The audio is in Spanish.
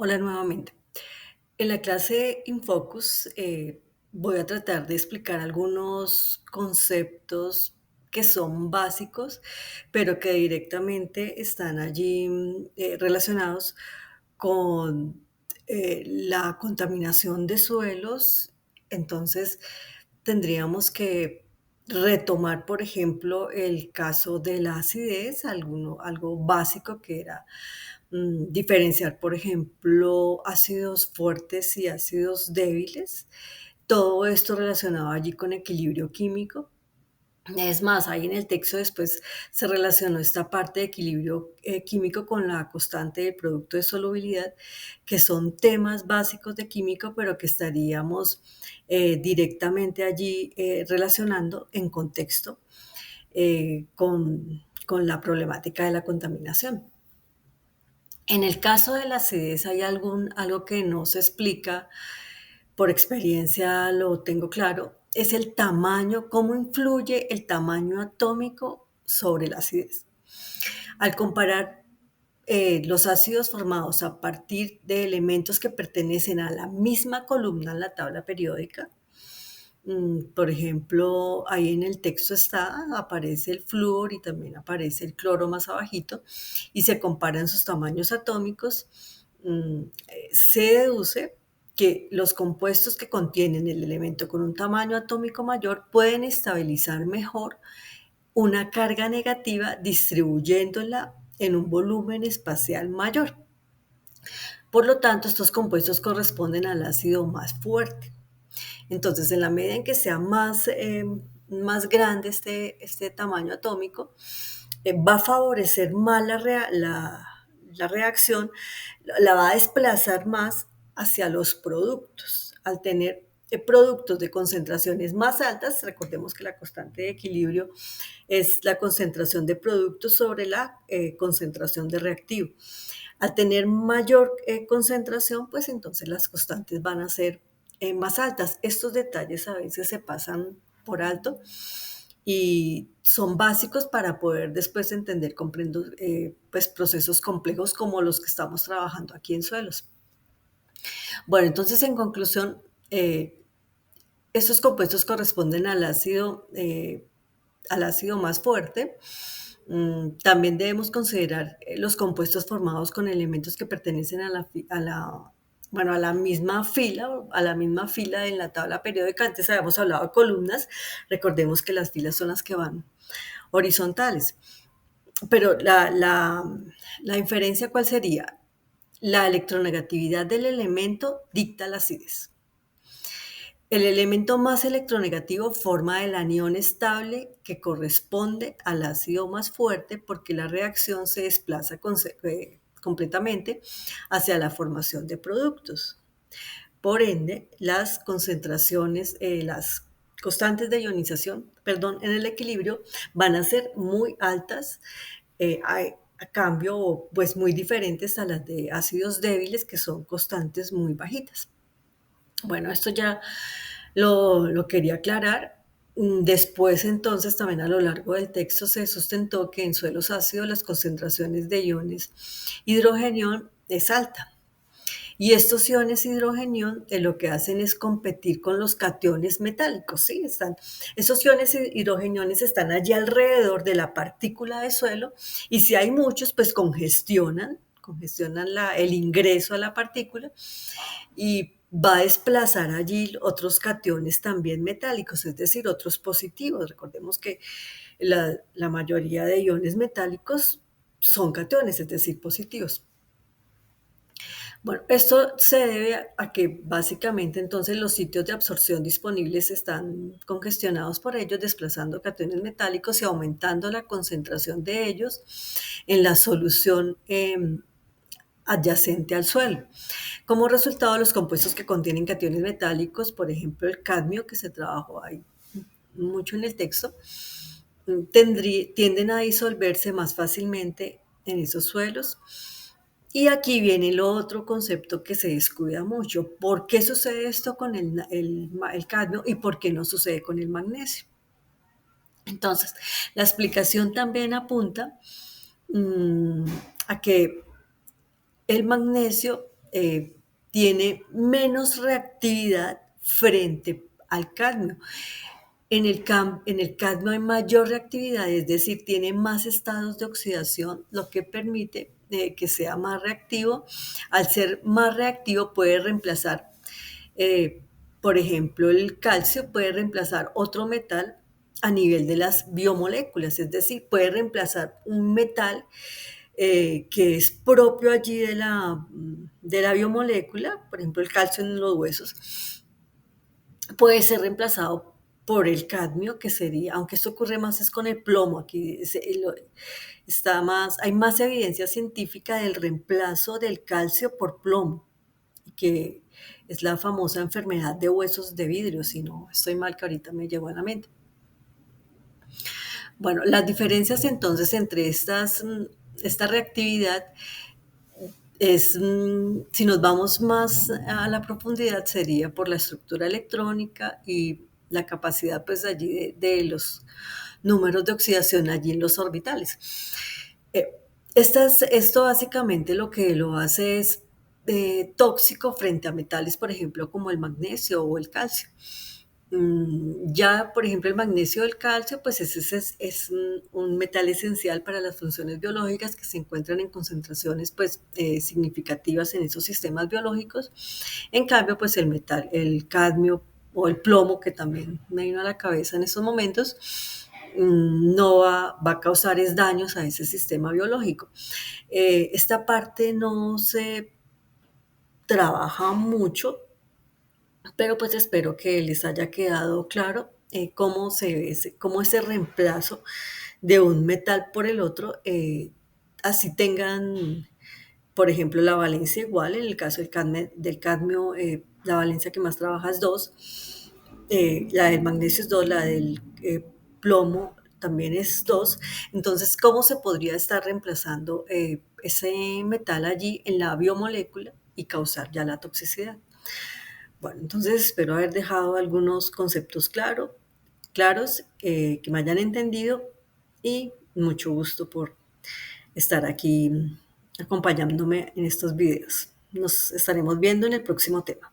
Hola nuevamente. En la clase Infocus voy a tratar de explicar algunos conceptos que son básicos, pero que directamente están allí relacionados con la contaminación de suelos. Entonces, tendríamos que retomar, por ejemplo, el caso de la acidez, algo básico que era diferenciar, por ejemplo, ácidos fuertes y ácidos débiles. Todo esto relacionado allí con equilibrio químico. Es más, ahí en el texto después se relacionó esta parte de equilibrio químico con la constante del producto de solubilidad, que son temas básicos de química, pero que estaríamos directamente allí relacionando en contexto con la problemática de la contaminación. En el caso de la acidez hay algo que no se explica, por experiencia lo tengo claro, es el tamaño, cómo influye el tamaño atómico sobre la acidez. Al comparar los ácidos formados a partir de elementos que pertenecen a la misma columna en la tabla periódica, por ejemplo, ahí en el texto aparece el flúor y también aparece el cloro más abajito, y se comparan sus tamaños atómicos. Se deduce que los compuestos que contienen el elemento con un tamaño atómico mayor pueden estabilizar mejor una carga negativa distribuyéndola en un volumen espacial mayor. Por lo tanto, estos compuestos corresponden al ácido más fuerte. Entonces, en la medida en que sea más grande este tamaño atómico, va a favorecer más la reacción, la va a desplazar más hacia los productos. Al tener productos de concentraciones más altas, recordemos que la constante de equilibrio es la concentración de productos sobre la concentración de reactivo. Al tener mayor concentración, pues entonces las constantes van a ser más altas. Estos detalles a veces se pasan por alto y son básicos para poder después entender, comprendo, pues procesos complejos como los que estamos trabajando aquí en suelos. Bueno, entonces en conclusión, estos compuestos corresponden al ácido más fuerte. También debemos considerar los compuestos formados con elementos que pertenecen bueno, a la misma fila en la tabla periódica. Antes habíamos hablado de columnas, recordemos que las filas son las que van horizontales. Pero la inferencia, ¿cuál sería? La electronegatividad del elemento dicta la acidez. El elemento más electronegativo forma el anión estable que corresponde al ácido más fuerte porque la reacción se desplaza completamente hacia la formación de productos. Por ende, las concentraciones, las constantes de ionización, perdón, en el equilibrio van a ser muy altas, a cambio, pues muy diferentes a las de ácidos débiles, que son constantes muy bajitas. Bueno, esto ya lo quería aclarar. Después, entonces, también a lo largo del texto se sustentó que en suelos ácidos las concentraciones de iones hidrogenión es alta. Y estos iones hidrogenión lo que hacen es competir con los cationes metálicos, ¿sí? Esos iones hidrogeniones están allí alrededor de la partícula de suelo y si hay muchos, pues congestionan el ingreso a la partícula y va a desplazar allí otros cationes también metálicos, es decir, otros positivos. Recordemos que la mayoría de iones metálicos son cationes, es decir, positivos. Bueno, esto se debe a que básicamente entonces los sitios de absorción disponibles están congestionados por ellos, desplazando cationes metálicos y aumentando la concentración de ellos en la solución adyacente al suelo. Como resultado, los compuestos que contienen cationes metálicos, por ejemplo el cadmio, que se trabajó ahí mucho en el texto, tienden a disolverse más fácilmente en esos suelos. Y aquí viene el otro concepto que se descuida mucho. ¿Por qué sucede esto con el cadmio y por qué no sucede con el magnesio? Entonces, la explicación también apunta mmm, a que el magnesio eh, tiene menos reactividad frente al cadmio. En el cadmio hay mayor reactividad, es decir, tiene más estados de oxidación, lo que permite que sea más reactivo. Al ser más reactivo puede reemplazar, eh, por ejemplo, el calcio puede reemplazar otro metal a nivel de las biomoléculas, es decir, puede reemplazar un metal que es propio allí de la biomolécula, por ejemplo, el calcio en los huesos, puede ser reemplazado por el cadmio, que sería, aunque esto ocurre más es con el plomo, aquí está más, hay más evidencia científica del reemplazo del calcio por plomo, que es la famosa enfermedad de huesos de vidrio, si no estoy mal, que ahorita me llegó a la mente. Bueno, las diferencias entonces entre esta reactividad es, si nos vamos más a la profundidad, sería por la estructura electrónica y la capacidad pues allí de los números de oxidación allí en los orbitales. Eh, esto básicamente lo que lo hace es tóxico frente a metales, por ejemplo, como el magnesio o el calcio. Ya, por ejemplo, el magnesio o el calcio, pues ese es un metal esencial para las funciones biológicas que se encuentran en concentraciones pues significativas en esos sistemas biológicos. En cambio, pues el metal, el cadmio o el plomo, que también me vino a la cabeza en estos momentos, no va a causar daños a ese sistema biológico. Esta parte no se trabaja mucho, pero pues espero que les haya quedado claro cómo se ve cómo ese reemplazo de un metal por el otro, así tengan, por ejemplo, la valencia igual. En el caso del cadmio, la valencia que más trabaja es 2, la del magnesio es 2, la del plomo también es 2. Entonces, ¿cómo se podría estar reemplazando ese metal allí en la biomolécula y causar ya la toxicidad? Bueno, entonces espero haber dejado algunos conceptos claros, que me hayan entendido, y mucho gusto por estar aquí acompañándome en estos videos. Nos estaremos viendo en el próximo tema.